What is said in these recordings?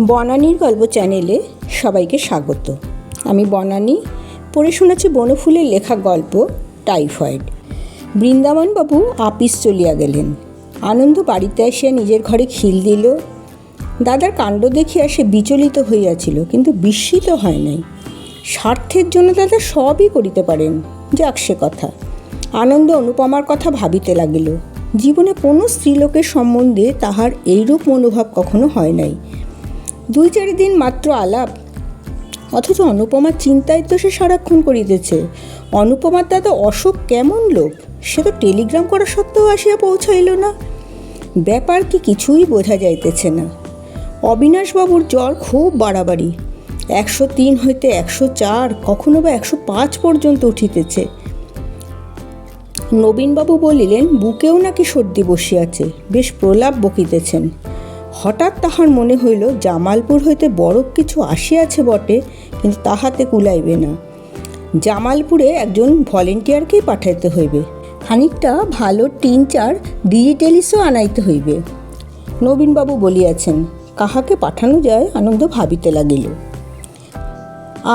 বনানীর গল্প চ্যানেলে সবাইকে স্বাগত। আমি বনানী পড়ে শোনাচ্ছি বনফুলের লেখা গল্প টাইফয়েড। বৃন্দাবনবাবু আপিস চলিয়া গেলেন। আনন্দ বাড়িতে আসিয়া নিজের ঘরে খিল দিল। দাদার কাণ্ড দেখিয়া সে বিচলিত হইয়াছিল, কিন্তু বিস্মিত হয় নাই। স্বার্থের জন্য দাদা সবই করিতে পারেন, যাক সে কথা। আনন্দ অনুপমার কথা ভাবিতে লাগিল। জীবনে কোনো স্ত্রীলোকের সম্বন্ধে তাহার এইরূপ মনোভাব কখনো হয় নাই। 2-4 দিন মাত্র আলাপ, অথচ অনুপমার চিন্তায় তো সে সারাক্ষণ করিতেছে। অনুপমার দাদা অশোক কেমন লোক, সে তো টেলিগ্রাম করা সত্ত্বেও আসিয়া পৌঁছাইল না। ব্যাপার কি কিছুই বোঝা যাইতেছে না। অবিনাশবাবুর জ্বর খুব বাড়াবাড়ি, 103 হইতে 104, কখনো বা 105 পর্যন্ত উঠিতেছে। নবীনবাবু বলিলেন বুকেও নাকি সর্দি বসিয়াছে, বেশ প্রলাপ বকিতেছেন। হঠাৎ তাহার মনে হইল জামালপুর হইতে বরফ কিছু আসিয়াছে বটে, কিন্তু তাহাতে কুলাইবে না। জামালপুরে একজন ভলেন্টিয়ারকেই পাঠাইতে হইবে, খানিকটা ভালো টিনচার ডিজিটালিসও আনাইতে হইবে। নবীনবাবু বলিয়াছেন, কাহাকে পাঠানো যায় আনন্দ ভাবিতে লাগিল।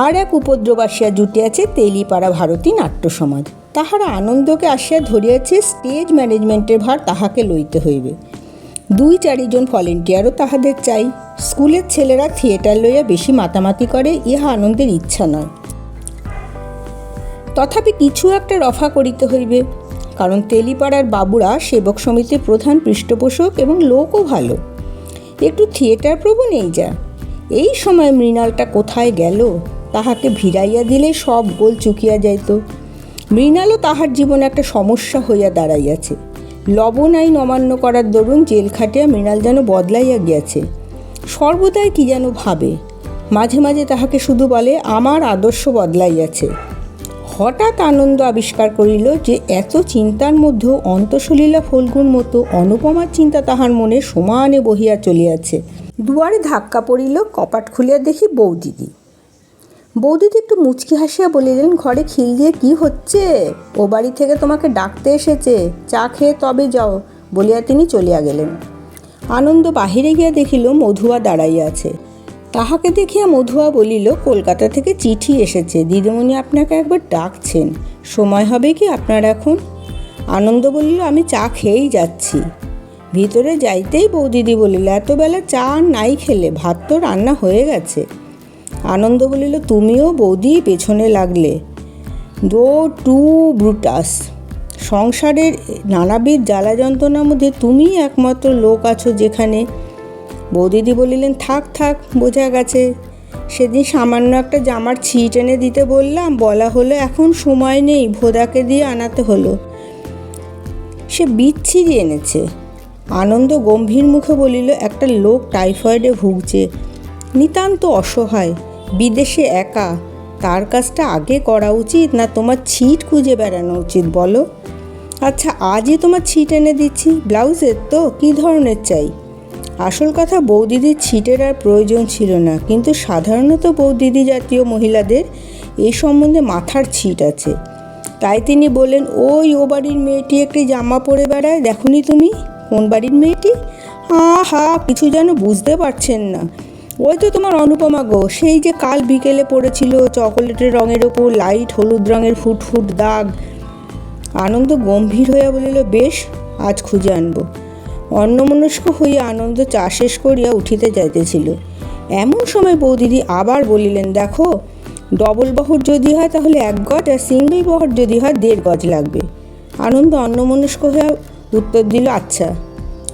আর এক উপদ্রব আসিয়া জুটিয়াছে তেলিপাড়া ভারতী নাট্য সমাজ। তাহারা আনন্দকে আসিয়া ধরিয়াছে, স্টেজ ম্যানেজমেন্টের ভার তাহাকে লইতে হইবে। 2-4 জন ভলেন্টিয়ারও তাহাদের চাই। স্কুলের ছেলেরা থিয়েটার লইয়া বেশি মাতামাতি করে, ইহা আনন্দের ইচ্ছা নয়। তথাপি কিছু একটা রফা করিতে হইবে, কারণ তেলিপাড়ার বাবুরা সেবক সমিতির প্রধান পৃষ্ঠপোষক এবং লোকও ভালো। একটু থিয়েটার প্রবণ এই যা। এই সময় মৃণালটা কোথায় গেল, তাহাকে ভিড়াইয়া দিলে সব গোল চুকিয়া যাইত। মৃণালও তাহার জীবনে একটা সমস্যা হইয়া দাঁড়াইয়াছে। লবণ আইন অমান্য করার দরুন জেল খাটিয়া মৃণাল যেন বদলাইয়া গিয়াছে। সর্বদাই কি যেন ভাবে, মাঝে মাঝে তাহাকে শুধু বলে আমার আদর্শ বদলাইয়াছে। হঠাৎ আনন্দ আবিষ্কার করিল যে এত চিন্তার মধ্যেও অন্তঃসলীলা ফল্গুর মতো অনুপমার চিন্তা তাহার মনে সমানে বহিয়া চলিয়াছে। দুয়ারে ধাক্কা পড়িল, কপাট খুলিয়া দেখি বৌদিদি। বৌদিদি একটু মুচকি হাসিয়া বলিলেন, ঘরে খিল দিয়ে কি হচ্ছে? ও বাড়ি থেকে তোমাকে ডাকতে এসেছে, চা খেয়ে তবে যাও, বলিয়া তিনি চলিয়া গেলেন। আনন্দ বাহিরে গিয়া দেখিল মধুয়া দাঁড়াইয়া আছে। তাহাকে দেখিয়া মধুয়া বলিল, কলকাতা থেকে চিঠি এসেছে, দিদিমণি আপনাকে একবার ডাকছেন, সময় হবে কি আপনার এখন? আনন্দ বলিল, আমি চা খেয়েই যাচ্ছি। ভিতরে যাইতেই বৌদিদি বলিল, এত বেলা চা আর নাই খেলে, ভাত তো রান্না হয়ে গেছে। আনন্দ বলিল, তুমিও বৌদি পেছনে লাগলে, দো টু ব্রুটাস। সংসারের নানাবিধ জ্বালা যন্ত্রণার মধ্যে তুমি একমাত্র লোক আছো যেখানে। বৌদিদি বলিলেন, থাক থাক, বোঝা গেছে। সেদিন সামান্য একটা জামার ছিট এনে দিতে বললাম, বলা হলো এখন সময় নেই, ভোদাকে দিয়ে আনাতে হলো। সে বিচ্ছিরি এনেছে। আনন্দ গম্ভীর মুখে বলিল, একটা লোক টাইফয়েডে ভুগছে, নিতান্ত অসহায়, বিদেশে একা, তার কাজটা আগে করা উচিত না তোমার ছিট খুঁজে বেড়ানো উচিত বলো? আচ্ছা, আজই তোমার ছিট এনে দিচ্ছি। ব্লাউজের তো? কী ধরনের চাই? আসল কথা, বৌদিদির ছিটের আর প্রয়োজন ছিল না, কিন্তু সাধারণত বৌদিদি জাতীয় মহিলাদের এই সম্বন্ধে মাথার ছিট আছে। তাই তিনি বললেন, ওই ও বাড়ির মেয়েটি একটি জামা পরে বেড়ায়, দেখোনি তুমি? কোন বাড়ির মেয়েটি? হা, কিছু যেন বুঝতে পারছেন না। ওই তো তোমার অনুপমা গো, সেই যে কাল বিকেলে পড়েছিল চকোলেটের রঙের ওপর লাইট হলুদ রঙের ফুটফুট দাগ। আনন্দ গম্ভীর হইয়া বলিল, বেশ, আজ খুঁজে আনবো। অন্যমনস্ক হইয়া আনন্দ চা শেষ করিয়া উঠিতে যাইতেছিল। এমন সময় বৌদিদি আবার বলিলেন, দেখো, ডবল বহর যদি হয় তাহলে 1 গজ, আর সিঙ্গল বহর যদি হয় 1.5 গজ লাগবে। আনন্দ অন্যমনস্ক হইয়া উত্তর দিল, আচ্ছা,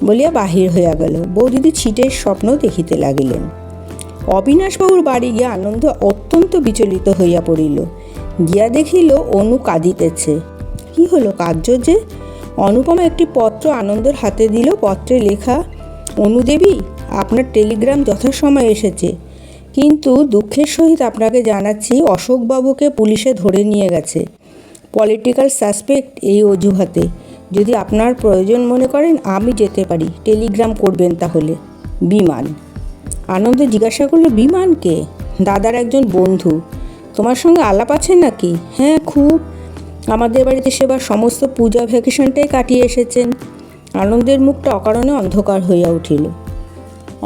বলিয়া বাহির হইয়া গেল। বৌদিদি ছিটের স্বপ্ন দেখিতে লাগিলেন। অবিনাশবাবুর বাড়ি গিয়া আনন্দ অত্যন্ত বিচলিত হইয়া পড়িল। গিয়া দেখিল অনু কাঁদিতেছে। কি হলো, কার্য যে? অনুপমা একটি পত্র আনন্দের হাতে দিল। পত্রে লেখা, অনুদেবী, আপনার টেলিগ্রাম যথাসময়ে এসেছে, কিন্তু দুঃখের সহিত আপনাকে জানাচ্ছি অশোকবাবুকে পুলিশে ধরে নিয়ে গেছে, পলিটিক্যাল সাসপেক্ট এই অজুহাতে। যদি আপনার প্রয়োজন মনে করেন আমি যেতে পারি, টেলিগ্রাম করবেন তাহলে। বিমান। আনন্দ জিজ্ঞাসা করল, বিমান কে? দাদার একজন বন্ধু। তোমার সঙ্গে আলাপ আছে নাকি? হ্যাঁ, খুব। আমাদের বাড়িতে সেবার সমস্ত পূজা ভ্যাকেশনটাই কাটিয়ে এসেছেন। আনন্দের মুখটা অকারণে অন্ধকার হইয়া উঠিল।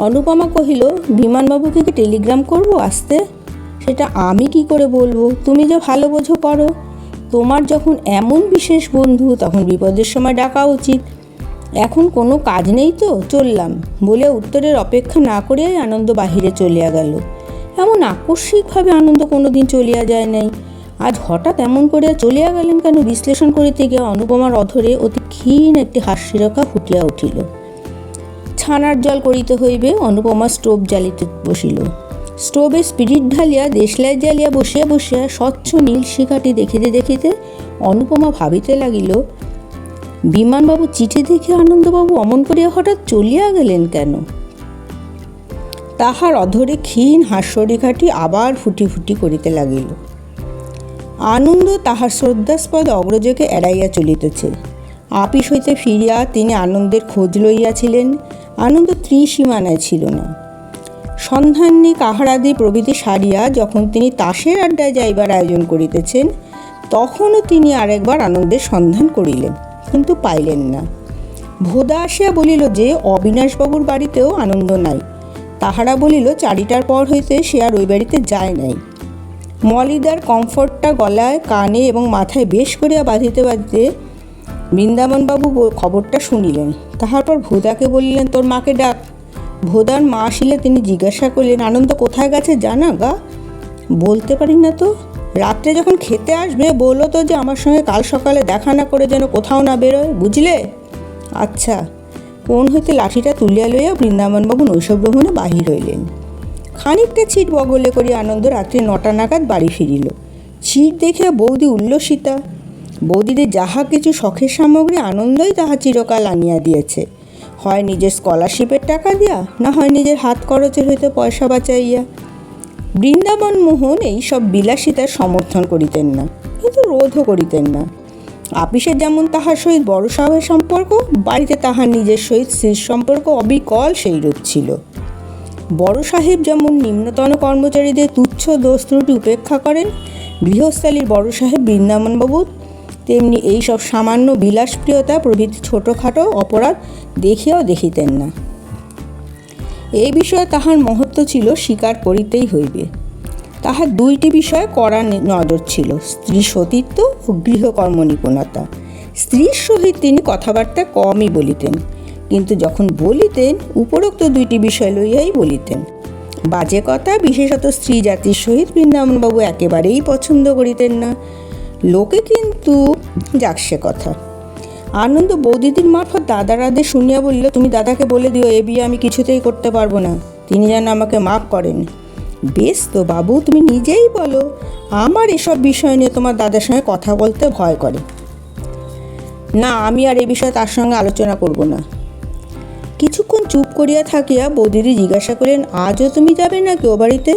অনুপমা কহিল, বিমানবাবুকে কি টেলিগ্রাম করব আসতে? সেটা আমি কি করে বলবো, তুমি যা ভালো বোঝো করো। তোমার যখন এমন বিশেষ বন্ধু তখন বিপদের সময় ডাকা উচিত। এখন কোনো কাজ নেই তো চললাম বলে উত্তরের অপেক্ষা না করিয়াই আনন্দ বাহিরে চলিয়া গেল। এমন আকস্মিকভাবে আনন্দ কোনো দিন চলিয়া যায় নাই। আজ হঠাৎ এমন করিয়া চলিয়া গেলেন কেন বিশ্লেষণ করিতে গিয়ে অনুপমার অধরে অতি ক্ষীণ একটি হাস্যরেখা ফুটিয়া উঠিল। ছানার জল করিতে হইবে। অনুপমা স্টোভ জ্বালিতে বসিল। স্টোভে স্পিরিট ঢালিয়া দেশলাই জ্বালিয়া বসিয়া বসিয়া স্বচ্ছ নীল শিখাটি দেখিতে দেখিতে অনুপমা ভাবিতে লাগিল, বিমানবাবু চিঠি দেখে আনন্দবাবু অমন করিয়া হঠাৎ চলিয়া গেলেন কেন? তাহার অধরে ক্ষীণ হাস্যরেখাটি আবার ফুটি ফুটি করিতে লাগিল। আনন্দ তাহার শ্রদ্ধাস্পদ অগ্রজকে এড়াইয়া চলিতেছে। আপিস হইতে ফিরিয়া তিনি আনন্দের খোঁজ লইয়াছিলেন। আনন্দ ত্রিসীমানায় ছিল না। সন্ধানী কাহারাদি প্রভৃতি সারিয়া যখন তিনি তাসের আড্ডায় যাইবার আয়োজন করিতেছেন, তখনও তিনি আরেকবার আনন্দের সন্ধান করিলেন, কিন্তু পাইলেন না। ভোদা আসিয়া বলিল যে অবিনাশবাবুর বাড়িতেও আনন্দ নাই। তাহারা বলিল 4টার পর হইতে সে আর ওই বাড়িতে যায় নাই। মলিদার কমফোর্টটা গলায়, কানে এবং মাথায় বেশ করিয়া বাঁধিতে বাঁধিতে বৃন্দাবনবাবু খবরটা শুনিলেন। তাহার পর ভোদাকে বলিলেন, তোর মাকে ডাক। ভোদার মা আসিলে তিনি জিজ্ঞাসা করলেন, আনন্দ কোথায় গেছে জানা গা? বলতে পারি না তো। রাত্রে যখন খেতে আসবে বললো তো যে আমার সঙ্গে কাল সকালে দেখা না করে যেন কোথাও না বেরোয়, বুঝলে? আচ্ছা। কোন হইতে লাঠিটা তুলিয়া লইয়া বৃন্দাবনবাবু নৈশব ভ্রমণে বাহির হইলেন। খানিকটা ছিট বগলে করিয়া আনন্দ রাত্রি 9টা নাগাদ বাড়ি ফিরিল। ছিট দেখিয়া বৌদি উল্লসিতা। বৌদিদের যাহা কিছু শখের সামগ্রী আনন্দই তাহা চিরকাল আনিয়া দিয়েছে, হয় নিজের স্কলারশিপের টাকা দিয়া, না হয় নিজের হাত খরচের হইতে পয়সা বাঁচাইয়া। বৃন্দাবন মোহন এই সব বিলাসিতার সমর্থন করিতেন না, কিন্তু রোধও করিতেন না। আপিসে যেমন তাহার সহিত বড় সাহেবের সম্পর্ক, বাড়িতে তাহার নিজের সহিত স্ত্রীর সম্পর্ক অবিকল সেইরূপ ছিল। বড় সাহেব যেমন নিম্নতন কর্মচারীদের তুচ্ছ দোষ ত্রুটি উপেক্ষা করেন, গৃহস্থালীর বড় সাহেব বৃন্দাবনবাবু তেমনি এইসব সামান্য বিলাসপ্রিয়তা প্রভৃতি ছোটোখাটো অপরাধ দেখিয়াও দেখিতেন না। এই বিষয়ে তাহার মহত্ব ছিল, স্বীকার করিতেই হইবে। তাহার 2টি বিষয়ে কড়া নজর ছিল, স্ত্রী সতীত্ব ও গৃহকর্ম নিপুণতা। স্ত্রীর সহিত তিনি কথাবার্তা কমই বলিতেন, কিন্তু যখন বলিতেন উপরোক্ত 2টি বিষয় লইয়াই বলিতেন। বাজে কথা, বিশেষত স্ত্রী জাতির সহিত বৃন্দাবনবাবু একেবারেই পছন্দ করিতেন না। লোকে কিন্তু যাক সে কথা। আনন্দ বৌদিদির মারফত দাদার আদেশ শুনিয়া বলল, তুমি দাদাকে বলে দিও এ বিয়ে আমি কিছুতেই করতে পারবো না, তিনি যেন আমাকে মাফ করেন। বেশ তো বাবু, তুমি নিজেই বলো, আমার এসব বিষয় নিয়ে তোমার দাদার সঙ্গে কথা বলতে ভয় করে। না, আমি আর এ বিষয়ে তার সঙ্গে আলোচনা করব না। কিছুক্ষণ চুপ করিয়া থাকিয়া বৌদিদি জিজ্ঞাসা করেন, আজও তুমি যাবে নাকি ও বাড়িতে?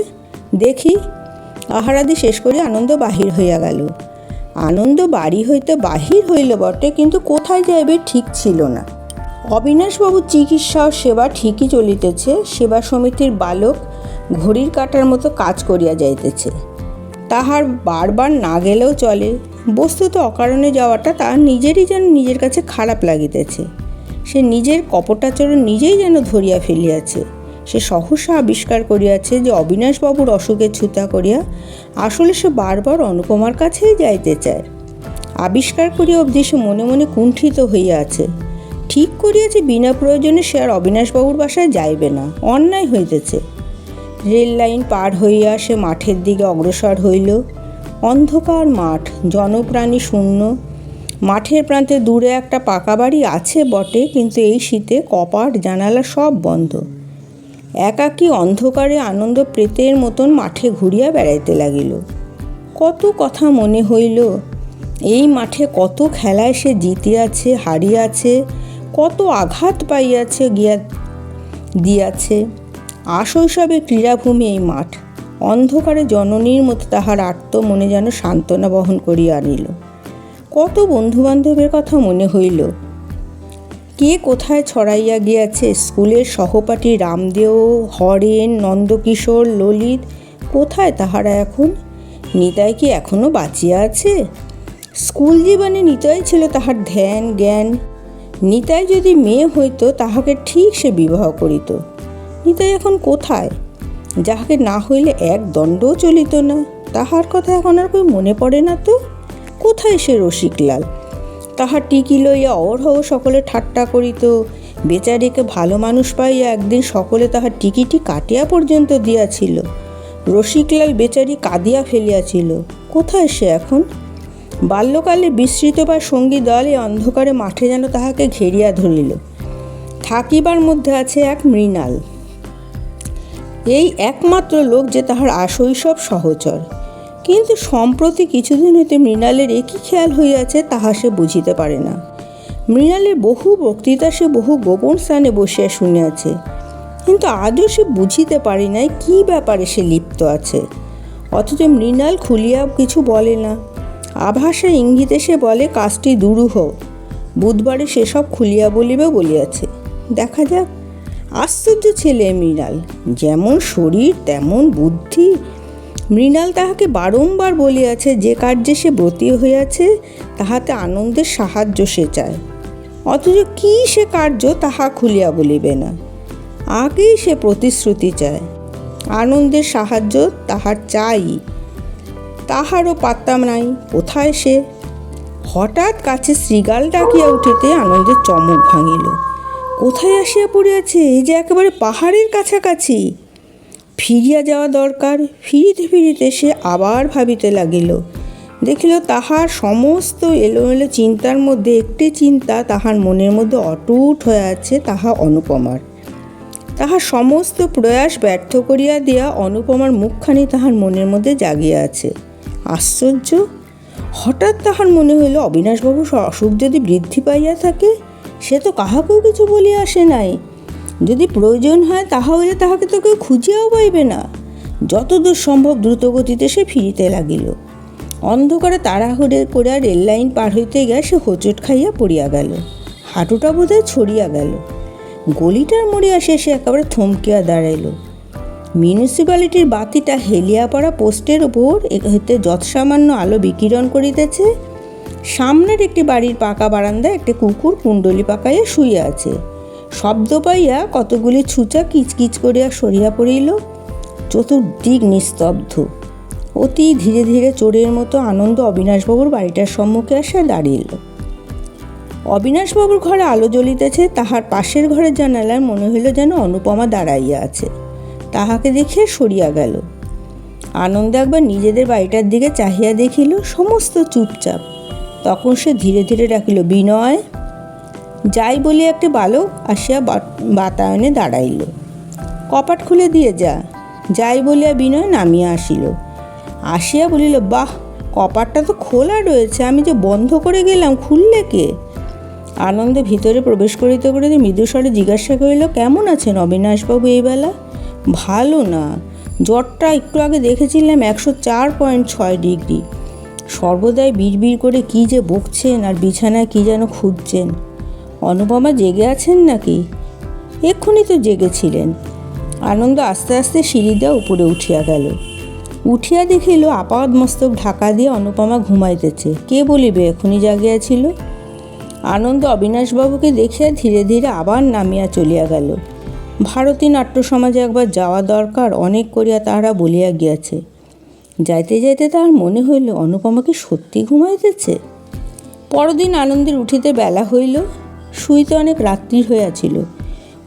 দেখি। আহারাদি শেষ করিয়া আনন্দ বাহির হইয়া গেল। আনন্দ বাড়ি হইতে বাহির হইল বটে, কিন্তু কোথায় যাইবে ঠিক ছিল না। অবিনাশবাবুর চিকিৎসা ও সেবা ঠিকই চলিতেছে। সেবা সমিতির বালক ঘড়ির কাঁটার মতো কাজ করিয়া যাইতেছে। তাহার বারবার না গেলেও চলে। বস্তুত অকারণে যাওয়াটা তার নিজেরই যেন নিজের কাছে খারাপ লাগিতেছে। সে নিজের কপটাচরণ নিজেই যেন ধরিয়া ফেলিয়াছে। সে সহসা আবিষ্কার করিয়াছে যে অবিনাশবাবুর অসুখে ছুতা করিয়া আসলে সে বারবার অনুপমার কাছেই যাইতে চায়। আবিষ্কার করিয়া অবধি সে মনে মনে কুণ্ঠিত হইয়া আছে। ঠিক করিয়াছে বিনা প্রয়োজনে সে আর অবিনাশবাবুর বাসায় যাইবে না, অন্যায় হইতেছে। রেল লাইন পার হইয়া সে মাঠের দিকে অগ্রসর হইল। অন্ধকার মাঠ, জনপ্রাণী শূন্য। মাঠের প্রান্তে দূরে একটা পাকা বাড়ি আছে বটে, কিন্তু এই শীতে কপাট জানালা সব বন্ধ। একাকী অন্ধকারে আনন্দ প্রেতের মতন মাঠে ঘুরিয়া বেড়াইতে লাগিল। কত কথা মনে হইল। এই মাঠে কত খেলায় সে জিতিয়াছে, হারিয়াছে, কত আঘাত পাইয়াছে, দিয়াছে। আশৈশবের ক্রীড়াভূমি এই মাঠ। অন্ধকারে জননীর মতো তাহার আর্ত মনে যেন সান্ত্বনা বহন করিয়া আনিল। কত বন্ধুবান্ধবের কথা মনে হইল। কে কোথায় ছড়াইয়া গিয়াছে। স্কুলের সহপাঠী রামদেও, হরেন, নন্দকিশোর, ললিত, কোথায় তাহারা এখন? নিতাই কি এখনও বাঁচিয়া আছে? স্কুল জীবনে নিতাই ছিল তাহার ধ্যান জ্ঞান। নিতাই যদি মেয়ে হইত তাহাকে ঠিক সে বিবাহ করিত। নিতাই এখন কোথায়? যাহাকে না হইলে এক দণ্ডও চলিত না, তাহার কথা এখন আর কই মনে পড়ে না তো। কোথায় সে রসিকলাল? তাহার টিকি লইয়া অহরহ সকলে ঠাট্টা করিত। বেচারিকে ভালো মানুষ পাইয়া একদিন সকলে তাহার টিকিটি কাটিয়া পর্যন্ত দিয়াছিল। রসিকলাল বেচারি কাঁদিয়া ফেলিয়াছিল। কোথায় সে এখন? বাল্যকালে বিস্মৃত বা সঙ্গী দল এই অন্ধকারে মাঠে যেন তাহাকে ঘেরিয়া ধরিল। থাকিবার মধ্যে আছে এক মৃণাল, এই একমাত্র লোক যে তাহার আশৈশব সহচর। কিন্তু সম্প্রতি কিছুদিন হইতে মৃণালের একই খেয়াল হইয়াছে, তাহা সে বুঝিতে পারে না। মৃণালের বহু বক্তৃতা সে বহু গোপন স্থানে বসিয়া শুনিয়াছে, কিন্তু আজও সে বুঝিতে পারি নাই কী ব্যাপারে সে লিপ্ত আছে। অথচ মৃণাল খুলিয়া কিছু বলে না, আভাসে ইঙ্গিতে সে বলে কাজটি দুরূহ, বুধবারে সেসব খুলিয়া বলিবে বলিয়াছে। দেখা যাক। আশ্চর্য ছেলে মৃণাল, যেমন শরীর তেমন বুদ্ধি। মৃণাল তাহাকে বারংবার বলিয়াছে যে কার্যে সে ব্রতী হইয়াছে তাহাতে আনন্দের সাহায্য সে চায়, অথচ কী সে কার্য তাহা খুলিয়া বলিবে না। আগেই সে প্রতিশ্রুতি চায়, আনন্দের সাহায্য তাহার চাই, তাহারও পাত্তা নাই। কোথায় সে? হঠাৎ কাছে শৃগাল ডাকিয়া উঠিতে আনন্দের চমক ভাঙিল। কোথায় আসিয়া পড়িয়াছে? এই যে একেবারে পাহাড়ের কাছাকাছি। ফিরিয়া যাওয়া দরকার। ফিরিতে ফিরিতে সে আবার ভাবিতে লাগিল। দেখিল তাহার সমস্ত এলোমেলো চিন্তার মধ্যে একটি চিন্তা তাহার মনের মধ্যে অটুট হয়ে আছে, তাহা অনুপমার। তাহার সমস্ত প্রয়াস ব্যর্থ করিয়া দিয়া অনুপমার মুখখানি তাহার মনের মধ্যে জাগিয়া আছে। আশ্চর্য! হঠাৎ তাহার মনে হইল অবিনাশবাবুর অসুখ যদি বৃদ্ধি পাইয়া থাকে, সে তো কাহাকেও কিছু বলিয়া আসে নাই। যদি প্রয়োজন হয় তাহা হইলে তাহাকে তো কেউ খুঁজিয়াও পাইবে না। যতদূর সম্ভব দ্রুতগতিতে সে ফিরিতে লাগিল। অন্ধকারে তাড়াহুড়ো করিয়া রেল লাইন পার হইতে গিয়া সে হোঁচট খাইয়া পড়িয়া গেল। হাঁটুটা বোধহয় ছড়িয়া গেল। গলিটার মোড়ে আসে সে একেবারে থমকিয়া দাঁড়াইল। মিউনিসিপ্যালিটির বাতিটা হেলিয়া পড়া পোস্টের উপর হইতে যৎসামান্য আলো বিকিরণ করিতেছে। সামনের একটি বাড়ির পাকা বারান্দায় একটি কুকুর কুণ্ডলি পাকাইয়া শুইয়া আছে। শব্দ পাইয়া কতগুলি ছুঁচা কিচকিচ করিয়া সরিয়া পড়িল। চতুর্দিক নিস্তব্ধ। অতি ধীরে ধীরে চোরের মতো আনন্দ অবিনাশবাবুর বাড়িটার সম্মুখে আসিয়া দাঁড়িল। অবিনাশবাবুর ঘরে আলো জ্বলিতেছে। তাহার পাশের ঘরের জানালায় মনে হইল যেন অনুপমা দাঁড়াইয়া আছে। তাহাকে দেখিয়া সরিয়া গেল। আনন্দ একবার নিজেদের বাড়িটার দিকে চাহিয়া দেখিল, সমস্ত চুপচাপ। তখন সে ধীরে ধীরে ডাকিল, বিনয়। যাই বলিয়া একটি বালক আসিয়া বাতায়নে দাঁড়াইল। কপাট খুলে দিয়ে যা। যাই বলিয়া বিনয় নামিয়া আসিল। আসিয়া বলিল, বাহ, কপাটটা তো খোলা রয়েছে, আমি যে বন্ধ করে গেলাম, খুললে কে? আনন্দ ভিতরে প্রবেশ করিতে করিতে মৃদুস্বরে জিজ্ঞাসা করিল, কেমন আছেন অবিনাশবাবু এই বেলা? ভালো না, জ্বরটা একটু আগে দেখেছিলাম 104.6 ডিগ্রি। সর্বদাই বিড়বিড় করে কী যে বকছেন আর বিছানায় কী যেন খুঁজছেন। অনুপমা জেগে আছেন নাকি? এক্ষুনি তো জেগেছিলেন। আনন্দ আস্তে আস্তে সিঁড়ি দিয়া উপরে উঠিয়া গেল। উঠিয়া দেখিল আপাদ মস্তক ঢাকা দিয়ে অনুপমা ঘুমাইতেছে। কে বলিবে এখনই জাগিয়াছিল। আনন্দ অবিনাশবাবুকে দেখিয়া ধীরে ধীরে আবার নামিয়া চলিয়া গেল। ভারতী নাট্য সমাজে একবার যাওয়া দরকার, অনেক করিয়া তাহারা বলিয়া গিয়াছে। যাইতে যাইতে তাহার মনে হইল অনুপমাকে সত্যি ঘুমাইতেছে। পরদিন আনন্দের উঠিতে বেলা হইল। শুইতে অনেক রাত্রি হইয়াছিল।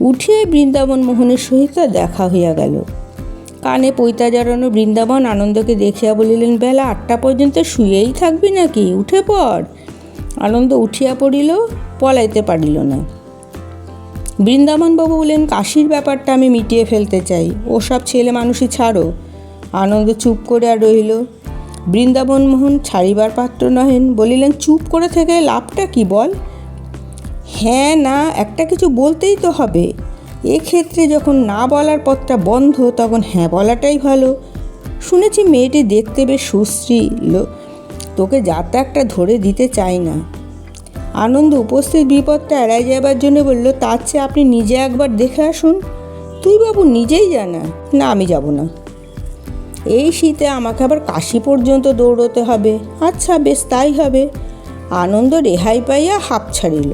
উঠিয়াই বৃন্দাবন মোহনের সহিত দেখা হইয়া গেল। কানে পৈতা জড়ানো বৃন্দাবন আনন্দকে দেখিয়া বলিলেন, বেলা 8টা পর্যন্ত শুয়েই থাকবি নাকি? উঠে পড়। আনন্দ উঠিয়া পড়িল, পলাইতে পারিল না। বৃন্দাবনবাবু বললেন, কাশির ব্যাপারটা আমি মিটিয়ে ফেলতে চাই, ওসব ছেলে মানুষই ছাড়ো। আনন্দ চুপ করে আর রহিল। বৃন্দাবন মোহন ছাড়িবার পাত্র নহেন, বলিলেন, চুপ করে থেকে লাভটা কি বল? হ্যাঁ না একটা কিছু বলতেই তো হবে। এক্ষেত্রে যখন না বলার পথটা বন্ধ, তখন হ্যাঁ বলাটাই ভালো। শুনেছি মেয়েটি দেখতে বেশ সুশ্রী, তোকে যাতে একটা ধরে দিতে চাই না। আনন্দ উপস্থিত বিপদটা এড়াই যাবার জন্য বলল, তার চেয়ে আপনি নিজে একবার দেখে আসুন। তুই বাবু নিজেই জানা। না, আমি যাব না। এই শীতে আমাকে আবার কাশি পর্যন্ত দৌড়তে হবে। আচ্ছা, বেশ তাই হবে। আনন্দ রেহাই পাইয়া হাঁপ ছাড়িল।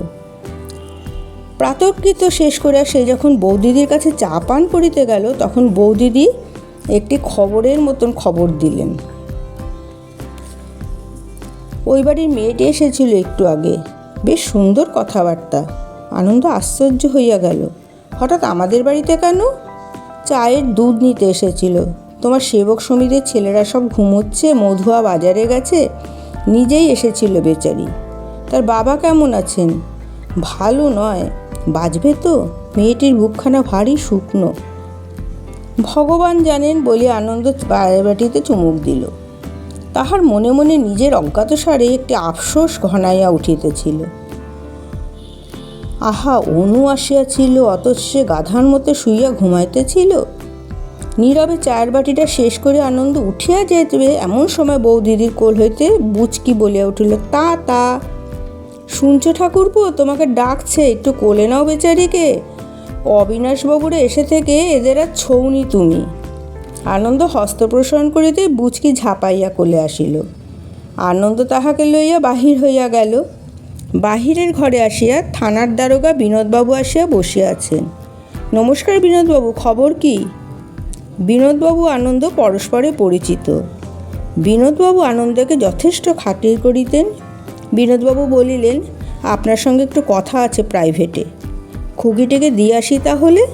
প্রাতঃকৃত্য শেষ করে সে যখন বৌদিদির কাছে চা পান করিতে গেল, তখন বৌদিদি একটি খবরের মতন খবর দিলেন। ওই বাড়ির মেয়েটি এসেছিল একটু আগে, বেশ সুন্দর কথাবার্তা। আনন্দ আশ্চর্য হইয়া গেল। হঠাৎ আমাদের বাড়িতে কেন? চায়ের দুধ নিতে এসেছিল। তোমার সেবক সমিতির ছেলেরা সব ঘুমোচ্ছে, মধুয়া বাজারে গেছে, নিজেই এসেছিল বেচারি। তার বাবা কেমন আছেন? ভালো নয়, বাঁচবে তো? মেয়েটির বুকখানা ভারী শুকনো। ভগবান জানেন বলে আনন্দ বাটিতে চুমুক দিল। তাহার মনে মনে নিজের অজ্ঞাতসারে একটি আফসোস ঘনাইয়া উঠিতেছিল। আহা, অনু আসিয়াছিল, অথচ সে গাধার মতো শুইয়া ঘুমাইতেছিল। নীরবে চায়ের বাটিটা শেষ করে আনন্দ উঠিয়া যাইবে এমন সময় বৌদিদির কোল হইতে বুচকি বলিয়া উঠিল, তা তা শুনছো ঠাকুরপো, তোমাকে ডাকছে, একটু কোলে নাও বেচারিকে। অবিনাশবাবুরা এসে থেকে এদের আর ছৌনি তুমি। আনন্দ হস্ত প্রসারণ করিতে বুচকি ঝাঁপাইয়া কোলে আসিল। আনন্দ তাহাকে লইয়া বাহির হইয়া গেল। বাহিরের ঘরে আসিয়া থানার দারোগা বিনোদবাবু আসিয়া বসিয়া আছেন। নমস্কার বিনোদবাবু, খবর কি? বিনোদবাবু আনন্দ পরস্পরে পরিচিত। বিনোদবাবু আনন্দকে যথেষ্ট খাতির করিতেন। বিনোদবাবু বলিলেন, আপনার সঙ্গে একটু কথা আছে প্রাইভেটে। খুকিটিকে দিয়ে আসি তাহলে।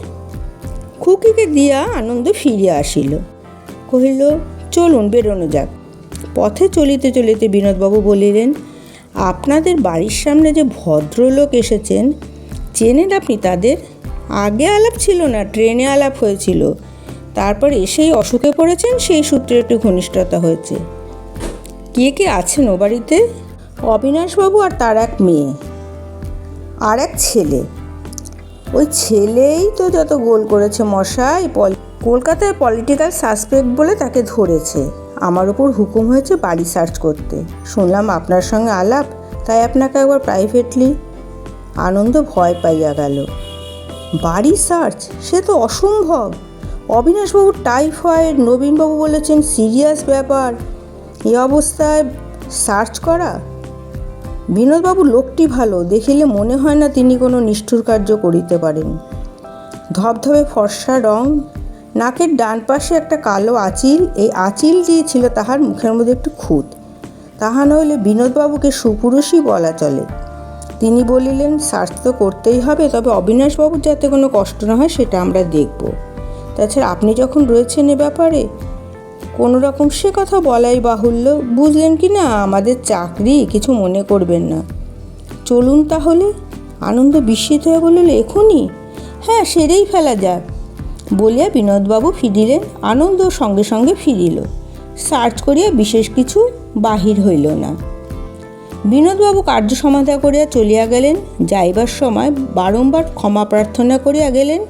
খুকিকে দিয়া আনন্দ ফিরিয়া আসিল। কহিল, চলুন বেরোনো যাক। পথে চলিতে চলিতে বিনোদবাবু বলিলেন, আপনাদের বাড়ির সামনে যে ভদ্রলোক এসেছেন, চেনেন আপনি তাদের? আগে আলাপ ছিল না, ট্রেনে আলাপ হয়েছিল। তারপর এসেই অসুখে পড়েছেন, সেই সূত্রে একটু ঘনিষ্ঠতা হয়েছে। কে কে আছেন ও বাড়িতে? অবিনাশবাবু আর তার এক মেয়ে আর এক ছেলে। ওই ছেলেই তো যত গোল করেছে মশাই। কলকাতায় পলিটিক্যাল সাসপেক্ট বলে তাকে ধরেছে। আমার ওপর হুকুম হয়েছে বাড়ি সার্চ করতে। শুনলাম আপনার সঙ্গে আলাপ, তাই আপনাকে একবার প্রাইভেটলি। আনন্দ ভয় পাইয়া গেল। বাড়ি সার্চ? সে তো অসম্ভব। অবিনাশবাবু টাইফয়েড, নবীনবাবু বলেছেন সিরিয়াস ব্যাপার, এই অবস্থায় সার্চ করা। বিনোদবাবু লোকটি ভালো, দেখিলে মনে হয় না তিনি কোনো নিষ্ঠুর কার্য করিতে পারেন। ধবধবে ফর্সা রং, নাকের ডান পাশে একটা কালো আঁচিল। এই আঁচিলটি ছিল তাহার মুখের মধ্যে একটু খুঁত। তাহা নইলে বিনোদবাবুকে সুপুরুষই বলা চলে। তিনি বলিলেন, সার্চ তো করতেই হবে, তবে অবিনাশবাবুর যাতে কোনো কষ্ট না হয় সেটা আমরা দেখব। তাছাড়া আপনি যখন রয়েছেন এ ব্যাপারে, কোনো রকম সে কথা বলাই বাহুল্য। বুঝলেন কি না, আমাদের চাকরি, কিছু মনে করবেন না। চলুন তাহলে। আনন্দ বিস্মিত হয়ে বলল, এখনই? হ্যাঁ, সেরেই ফেলা যাক বলিয়া বিনোদবাবু ফিরিলেন। আনন্দ সঙ্গে সঙ্গে ফিরিল। সার্চ করিয়া বিশেষ কিছু বাহির হইল না। বিনোদবাবু কার্য সমাধা করিয়া চলিয়া গেলেন। যাইবার সময় বারংবার ক্ষমা প্রার্থনা করিয়া গেলেন।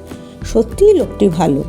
সত্যিই লোকটি ভালো।